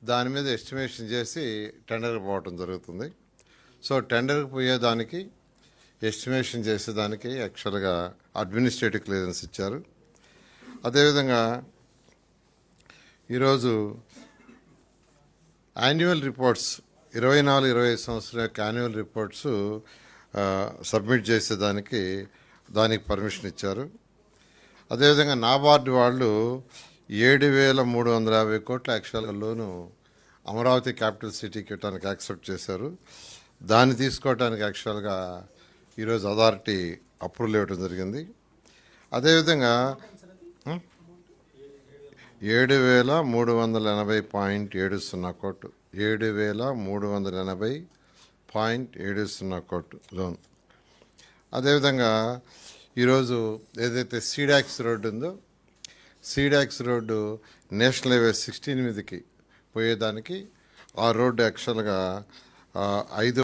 దాని మీద ఎస్టిమేషన్ చేసి టెండర్కి పోవటం జరుగుతుంది. సో టెండర్కి పోయేదానికి ఎస్టిమేషన్ చేసేదానికి యాక్చువల్గా అడ్మినిస్ట్రేటివ్ క్లియరెన్స్ ఇచ్చారు. అదేవిధంగా ఈరోజు యాన్యువల్ రిపోర్ట్స్ 24-25 సంవత్సరం యొక్క యాన్యువల్ రిపోర్ట్స్ సబ్మిట్ చేసేదానికి దానికి పర్మిషన్ ఇచ్చారు. అదేవిధంగా నాబార్డు వాళ్ళు 7,350 కోట్ల యాక్చువల్గా లోను అమరావతి క్యాపిటల్ సిటీకి ఇవ్వడానికి యాక్సెప్ట్ చేశారు. దాన్ని తీసుకోవడానికి యాక్చువల్గా ఈరోజు అథారిటీ అప్రూవల్ ఇవ్వడం జరిగింది. అదేవిధంగా 7,380.70 కోట్లు 7,380.70 కోట్లు లోన్. అదేవిధంగా ఈరోజు ఏదైతే సీడాక్స్ రోడ్డు ఉందో సీడాక్స్ రోడ్డు నేషనల్ హైవే 16 మీదకి పోయేదానికి ఆ రోడ్డు యాక్చువల్గా 5